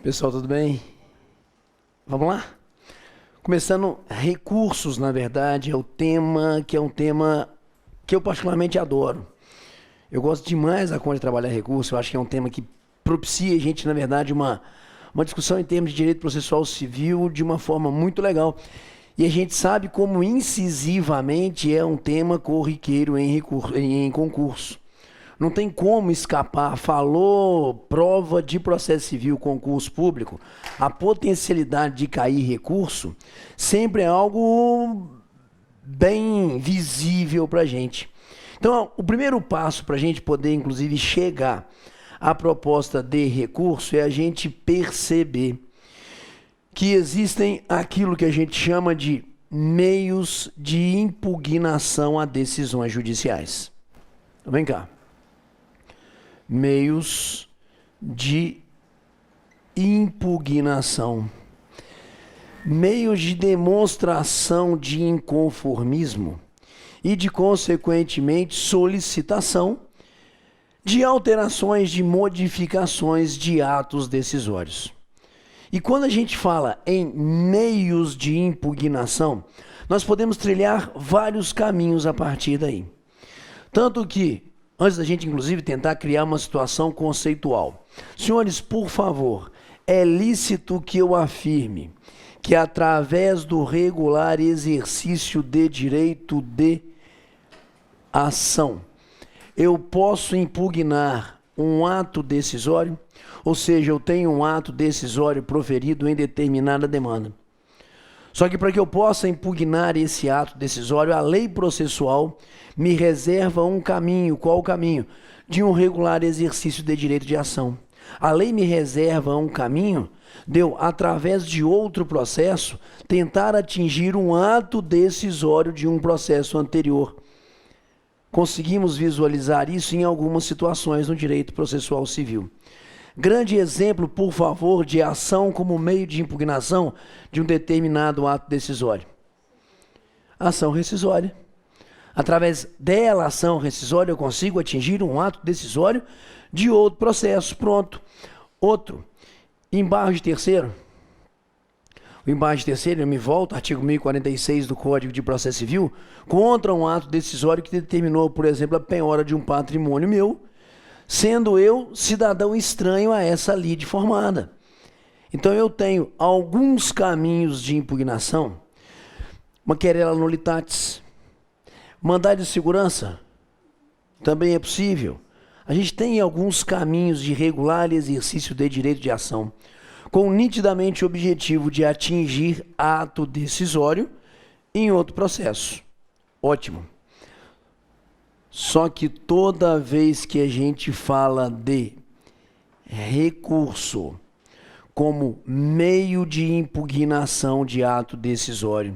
Pessoal, tudo bem? Vamos lá? Começando, recursos, na verdade, é um tema que eu particularmente adoro. Eu gosto demais da conta de trabalhar recurso, eu acho que é um tema que propicia a gente, na verdade, uma discussão em termos de direito processual civil de uma forma muito legal. E a gente sabe como incisivamente é um tema corriqueiro em concurso. Não tem como escapar. Falou prova de processo civil, concurso público, a potencialidade de cair recurso sempre é algo bem visível para a gente. Então, o primeiro passo para a gente poder, inclusive, chegar à proposta de recurso é a gente perceber que existem aquilo que a gente chama de meios de impugnação a decisões judiciais. Então, vem cá. Meios de impugnação. Meios de demonstração de inconformismo e de, consequentemente, solicitação de alterações, de modificações de atos decisórios. E quando a gente fala em meios de impugnação, nós podemos trilhar vários caminhos a partir daí. Tanto que, antes da gente, inclusive, tentar criar uma situação conceitual. Senhores, por favor, é lícito que eu afirme que, através do regular exercício de direito de ação, eu posso impugnar um ato decisório, ou seja, eu tenho um ato decisório proferido em determinada demanda. Só que para que eu possa impugnar esse ato decisório, a lei processual me reserva um caminho. Qual o caminho? De um regular exercício de direito de ação. A lei me reserva um caminho de eu, através de outro processo, tentar atingir um ato decisório de um processo anterior. Conseguimos visualizar isso em algumas situações no direito processual civil. Grande exemplo, por favor, de ação como meio de impugnação de um determinado ato decisório. Ação rescisória. Através dela, ação rescisória, eu consigo atingir um ato decisório de outro processo. Pronto. Outro. Embargo de terceiro. O embargo de terceiro, eu me volto, artigo 1046 do Código de Processo Civil, contra um ato decisório que determinou, por exemplo, a penhora de um patrimônio meu, sendo eu cidadão estranho a essa lide formada. Então eu tenho alguns caminhos de impugnação. Uma querela nullitatis. Mandado de segurança também é possível. A gente tem alguns caminhos de regular exercício de direito de ação, com nitidamente o objetivo de atingir ato decisório em outro processo. Ótimo. Só que toda vez que a gente fala de recurso como meio de impugnação de ato decisório,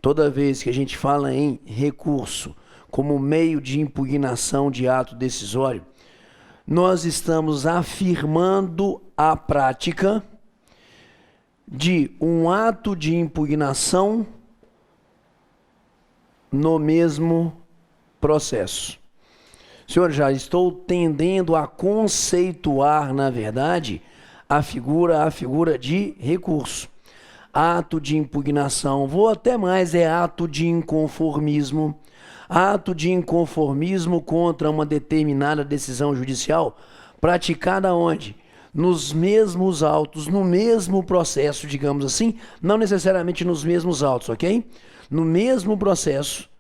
toda vez que a gente fala em recurso como meio de impugnação de ato decisório, nós estamos afirmando a prática de um ato de impugnação no mesmo processo. Senhor, já estou tendendo a conceituar, na verdade, a figura de recurso. Ato de impugnação, vou até mais, é ato de inconformismo. Ato de inconformismo contra uma determinada decisão judicial, praticada onde? Nos mesmos autos, no mesmo processo, digamos assim, não necessariamente nos mesmos autos, ok? No mesmo processo,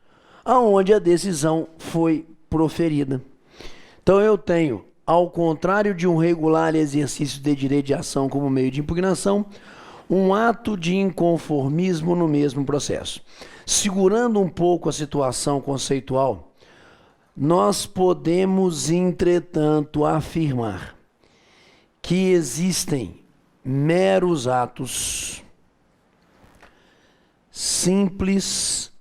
aonde a decisão foi proferida. Então eu tenho, ao contrário de um regular exercício de direito de ação como meio de impugnação, um ato de inconformismo no mesmo processo. Segurando um pouco a situação conceitual, nós podemos, entretanto, afirmar que existem meros atos, simples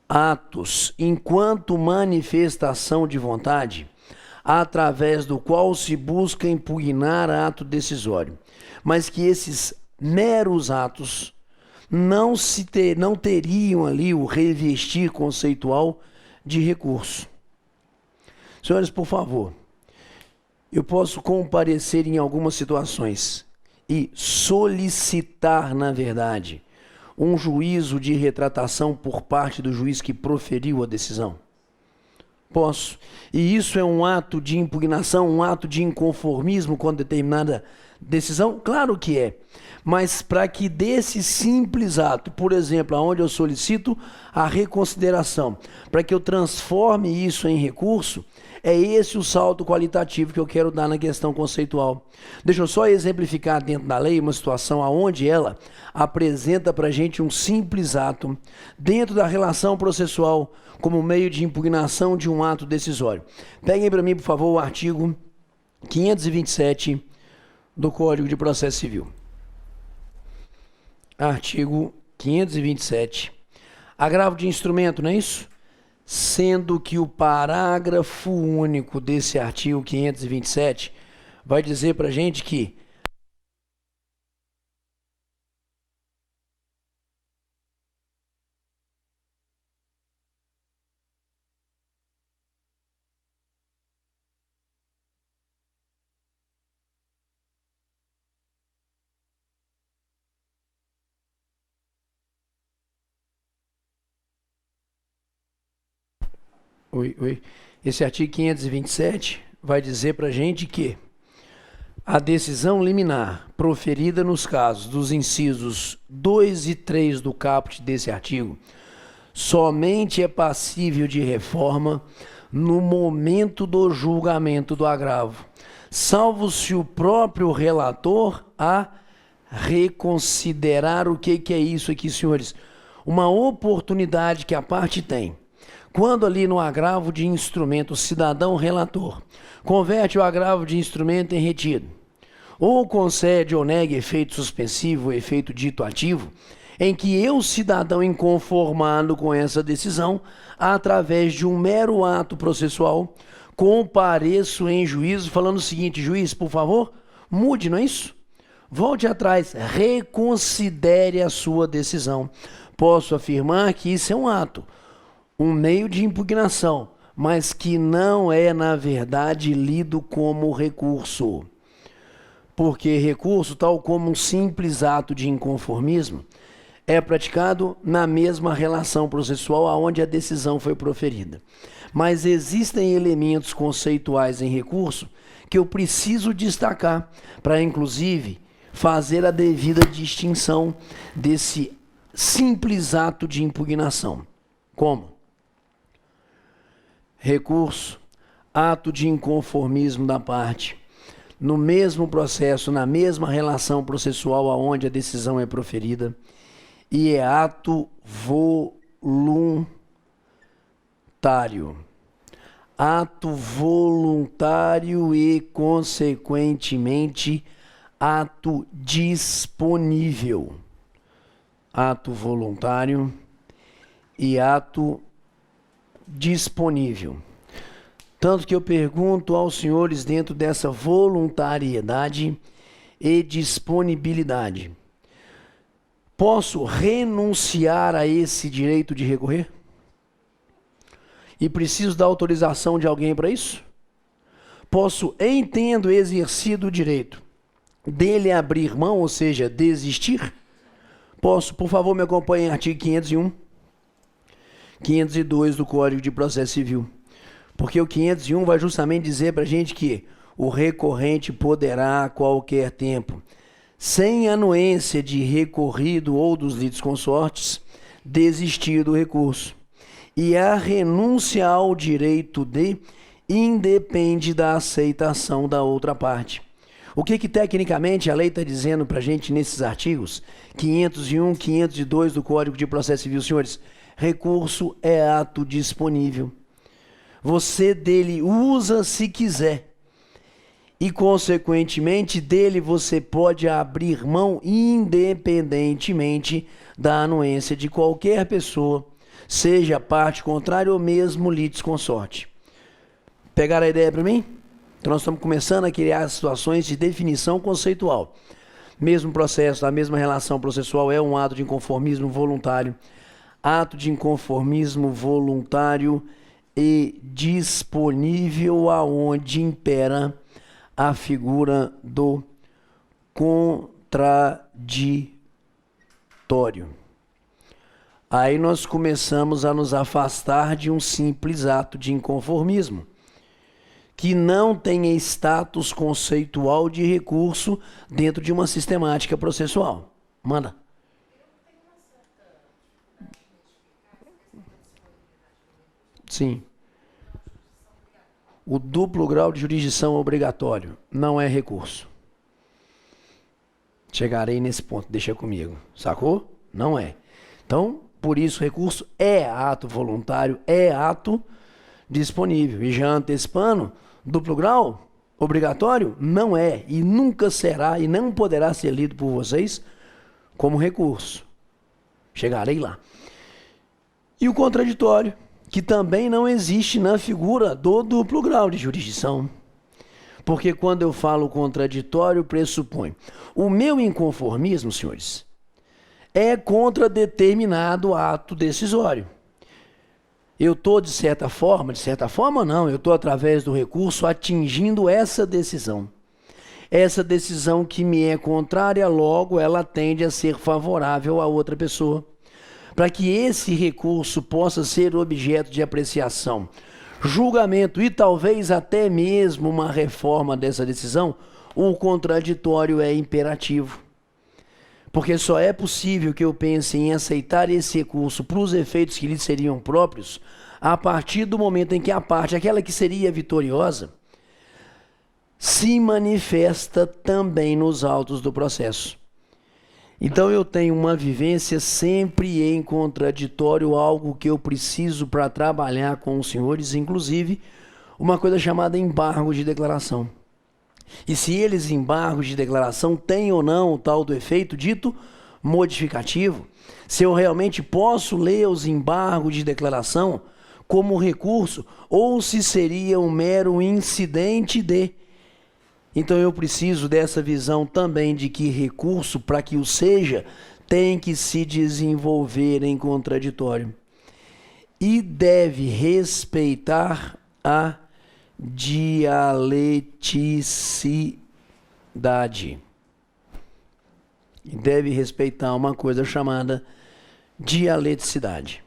atos, enquanto manifestação de vontade, através do qual se busca impugnar ato decisório, mas que esses meros atos não teriam ali o revestir conceitual de recurso. Senhores, por favor, eu posso comparecer em algumas situações e solicitar, na verdade, um juízo de retratação por parte do juiz que proferiu a decisão? Posso. E isso é um ato de impugnação, um ato de inconformismo com determinada decisão? Claro que é. Mas para que desse simples ato, por exemplo, onde eu solicito a reconsideração, para que eu transforme isso em recurso, é esse o salto qualitativo que eu quero dar na questão conceitual. Deixa eu só exemplificar dentro da lei uma situação onde ela apresenta para a gente um simples ato dentro da relação processual como meio de impugnação de um ato decisório. Peguem para mim, por favor, o artigo 527 do Código de Processo Civil. Artigo 527. Agravo de instrumento, não é isso? Sendo que o parágrafo único desse artigo 527 vai dizer para a gente que esse artigo 527 vai dizer para a gente que a decisão liminar proferida nos casos dos incisos 2 e 3 do caput desse artigo somente é passível de reforma no momento do julgamento do agravo, salvo se o próprio relator a reconsiderar. O que é isso aqui, senhores? Uma oportunidade que a parte tem. Quando ali no agravo de instrumento o cidadão relator converte o agravo de instrumento em retido, ou concede ou nega efeito suspensivo ou efeito dito ativo, em que eu, cidadão inconformado com essa decisão, através de um mero ato processual, compareço em juízo falando o seguinte: juiz, por favor, mude, não é isso? Volte atrás, reconsidere a sua decisão. Posso afirmar que isso é um ato, um meio de impugnação, mas que não é, na verdade, lido como recurso. Porque recurso, tal como um simples ato de inconformismo, é praticado na mesma relação processual aonde a decisão foi proferida. Mas existem elementos conceituais em recurso que eu preciso destacar para, inclusive, fazer a devida distinção desse simples ato de impugnação. Como? Recurso, ato de inconformismo da parte, no mesmo processo, na mesma relação processual aonde a decisão é proferida, e é ato voluntário. Ato voluntário e, consequentemente, ato disponível. Ato voluntário e ato disponível. Tanto que eu pergunto aos senhores, dentro dessa voluntariedade e disponibilidade, posso renunciar a esse direito de recorrer? E preciso da autorização de alguém para isso? Posso, em tendo exercido o direito, dele abrir mão, ou seja, desistir? Posso, por favor, me acompanhe em artigo 501. 502 do Código de Processo Civil. Porque o 501 vai justamente dizer para a gente que o recorrente poderá, a qualquer tempo, sem anuência de recorrido ou dos litisconsortes, desistir do recurso. E a renúncia ao direito de independe da aceitação da outra parte. O que tecnicamente a lei está dizendo para a gente nesses artigos 501, 502 do Código de Processo Civil, senhores? Recurso é ato disponível. Você dele usa se quiser. E, consequentemente, dele você pode abrir mão independentemente da anuência de qualquer pessoa, seja parte contrária ou mesmo litisconsorte. Pegaram a ideia para mim? Então, nós estamos começando a criar situações de definição conceitual. Mesmo processo, a mesma relação processual é um ato de inconformismo voluntário. Ato de inconformismo voluntário e disponível aonde impera a figura do contraditório. contraditório. Aí nós começamos a nos afastar de um simples ato de inconformismo, que não tem status conceitual de recurso dentro de uma sistemática processual. Manda. Sim. O duplo grau de jurisdição obrigatório não é recurso. Chegarei nesse ponto, deixa comigo. Sacou? Não é. Então, por isso, recurso é ato voluntário, é ato disponível. E já antecipando, duplo grau obrigatório não é e nunca será e não poderá ser lido por vocês como recurso. Chegarei lá. E o contraditório, que também não existe na figura do duplo grau de jurisdição. Porque quando eu falo contraditório, pressupõe o meu inconformismo, senhores, é contra determinado ato decisório. Eu estou, de certa forma não, eu estou através do recurso atingindo essa decisão. Essa decisão que me é contrária, logo ela tende a ser favorável a outra pessoa. Para que esse recurso possa ser objeto de apreciação, julgamento e talvez até mesmo uma reforma dessa decisão, o contraditório é imperativo. Porque só é possível que eu pense em aceitar esse recurso para os efeitos que lhe seriam próprios a partir do momento em que a parte, aquela que seria vitoriosa, se manifesta também nos autos do processo. Então eu tenho uma vivência sempre em contraditório, algo que eu preciso para trabalhar com os senhores, inclusive uma coisa chamada embargo de declaração. E se eles, embargos de declaração, têm ou não o tal do efeito dito modificativo, se eu realmente posso ler os embargos de declaração como recurso, ou se seria um mero incidente de... Então eu preciso dessa visão também de que recurso, para que o seja, tem que se desenvolver em contraditório. E deve respeitar a dialeticidade. E deve respeitar uma coisa chamada dialeticidade.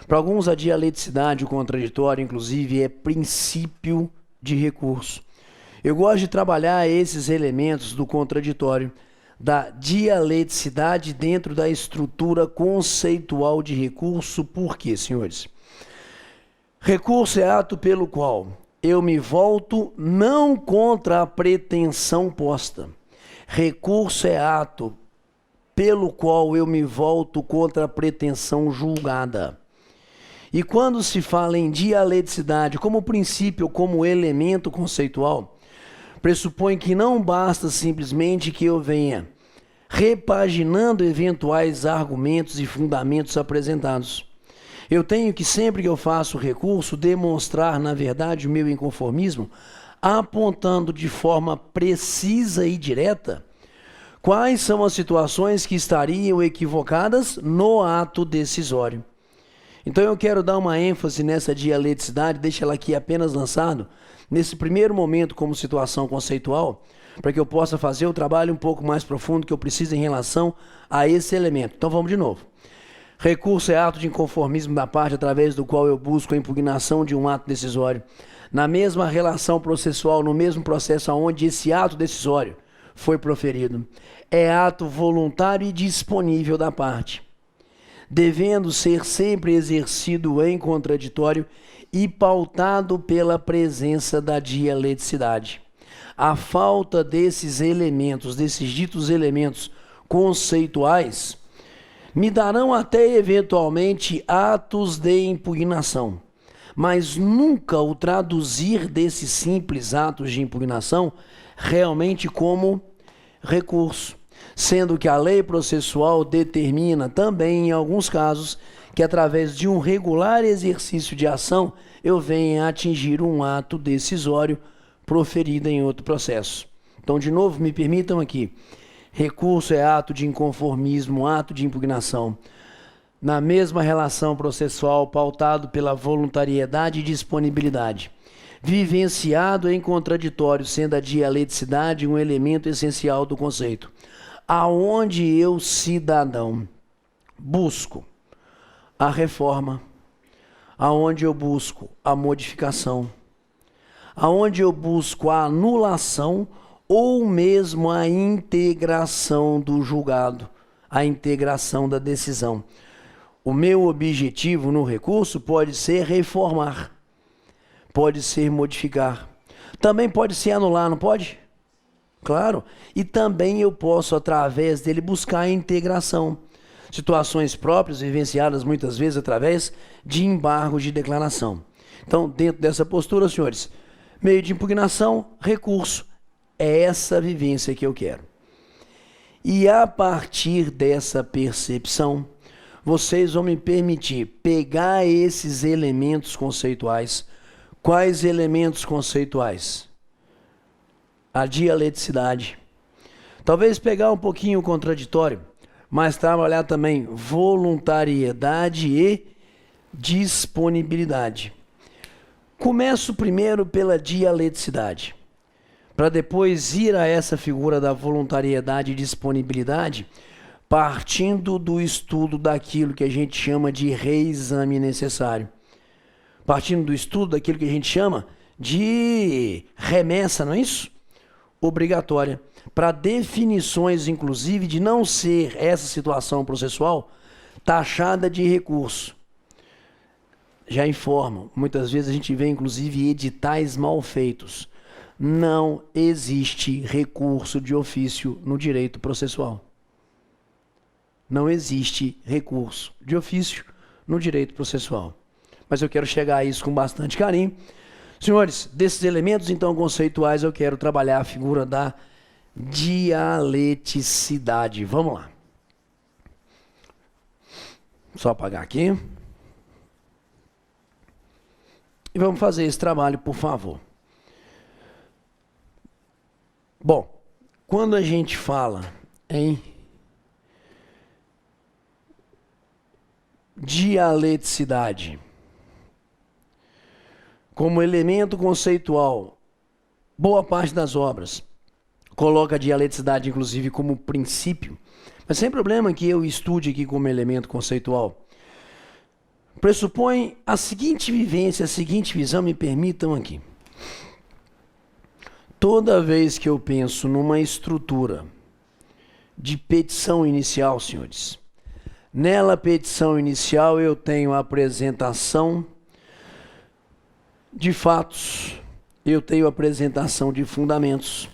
Para alguns, a dialeticidade, o contraditório, inclusive, é princípio de recurso. Eu gosto de trabalhar esses elementos do contraditório, da dialeticidade dentro da estrutura conceitual de recurso. Por quê, senhores? Recurso é ato pelo qual eu me volto não contra a pretensão posta. Recurso é ato pelo qual eu me volto contra a pretensão julgada. E quando se fala em dialeticidade como princípio, como elemento conceitual, pressupõe que não basta simplesmente que eu venha repaginando eventuais argumentos e fundamentos apresentados. Eu tenho que, sempre que eu faço recurso, demonstrar, na verdade, o meu inconformismo, apontando de forma precisa e direta quais são as situações que estariam equivocadas no ato decisório. Então eu quero dar uma ênfase nessa dialeticidade, deixa ela aqui apenas lançado, nesse primeiro momento como situação conceitual, para que eu possa fazer o trabalho um pouco mais profundo que eu preciso em relação a esse elemento. Então vamos de novo. Recurso é ato de inconformismo da parte através do qual eu busco a impugnação de um ato decisório. Na mesma relação processual, no mesmo processo onde esse ato decisório foi proferido. É ato voluntário e disponível da parte, devendo ser sempre exercido em contraditório e pautado pela presença da dialeticidade. A falta desses elementos, desses ditos elementos conceituais, me darão até eventualmente atos de impugnação, mas nunca o traduzir desses simples atos de impugnação realmente como recurso, sendo que a lei processual determina também, em alguns casos, que através de um regular exercício de ação eu venha a atingir um ato decisório proferido em outro processo. Então, de novo, me permitam aqui. Recurso é ato de inconformismo, ato de impugnação. Na mesma relação processual, pautado pela voluntariedade e disponibilidade, vivenciado em contraditório, sendo a dialeticidade um elemento essencial do conceito. Aonde eu, cidadão, busco a reforma, aonde eu busco a modificação, aonde eu busco a anulação ou mesmo a integração do julgado, a integração da decisão. O meu objetivo no recurso pode ser reformar, pode ser modificar, também pode ser anular, não pode? Claro. E também eu posso, através dele, buscar a integração. Situações próprias, vivenciadas muitas vezes através de embargos de declaração. Então, dentro dessa postura, senhores, meio de impugnação, recurso. É essa vivência que eu quero. E a partir dessa percepção, vocês vão me permitir pegar esses elementos conceituais. Quais elementos conceituais? A dialeticidade. Talvez pegar um pouquinho o contraditório, mas trabalhar também voluntariedade e disponibilidade. Começo primeiro pela dialeticidade, para depois ir a essa figura da voluntariedade e disponibilidade, partindo do estudo daquilo que a gente chama de reexame necessário. Partindo do estudo daquilo que a gente chama de remessa, não é isso? Obrigatória, para definições, inclusive, de não ser essa situação processual taxada de recurso. Já informam, muitas vezes a gente vê, inclusive, editais mal feitos. Não existe recurso de ofício no direito processual. Não existe recurso de ofício no direito processual. Mas eu quero chegar a isso com bastante carinho. Senhores, desses elementos, então, conceituais, eu quero trabalhar a figura da dialeticidade. Vamos lá. Só apagar aqui. E vamos fazer esse trabalho, por favor. Bom, quando a gente fala em dialeticidade como elemento conceitual, boa parte das obras coloca a dialeticidade, inclusive, como princípio, mas sem problema que eu estude aqui como elemento conceitual. Pressupõe a seguinte vivência, a seguinte visão, me permitam aqui. Toda vez que eu penso numa estrutura de petição inicial, senhores, nela, petição inicial, eu tenho a apresentação de fatos, eu tenho a apresentação de fundamentos,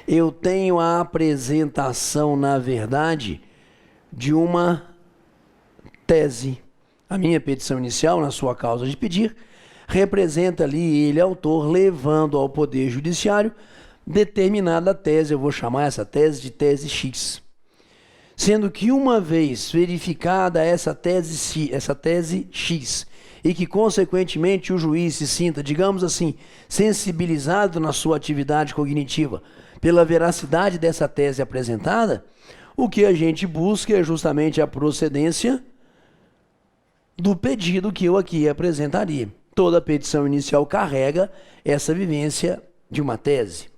eu tenho a apresentação, na verdade, de uma tese. A minha petição inicial, na sua causa de pedir, representa ali ele, autor, levando ao Poder Judiciário determinada tese. Eu vou chamar essa tese de tese X. Sendo que uma vez verificada essa tese X, e que, consequentemente, o juiz se sinta, digamos assim, sensibilizado na sua atividade cognitiva pela veracidade dessa tese apresentada, o que a gente busca é justamente a procedência do pedido que eu aqui apresentaria. Toda petição inicial carrega essa vivência de uma tese.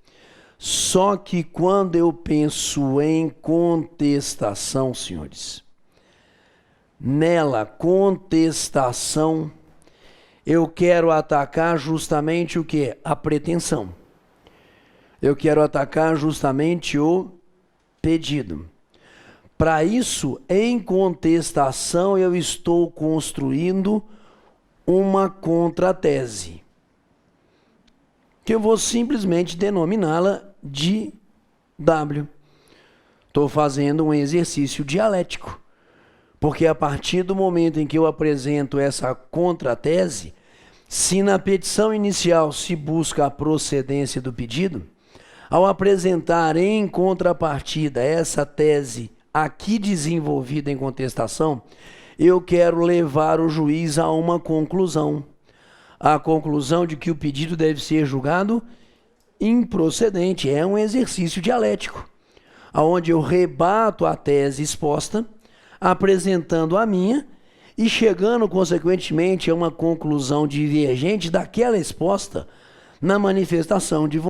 Só que quando eu penso em contestação, senhores, nela, contestação, eu quero atacar justamente o quê? A pretensão. Eu quero atacar justamente o pedido. Para isso, em contestação, eu estou construindo uma contratese, que eu vou simplesmente denominá-la de W. Estou fazendo um exercício dialético. Porque a partir do momento em que eu apresento essa contratese, se na petição inicial se busca a procedência do pedido, ao apresentar em contrapartida essa tese aqui desenvolvida em contestação, eu quero levar o juiz a uma conclusão. A conclusão de que o pedido deve ser julgado improcedente. É um exercício dialético, onde eu rebato a tese exposta, apresentando a minha e chegando, consequentemente, a uma conclusão divergente daquela exposta na manifestação de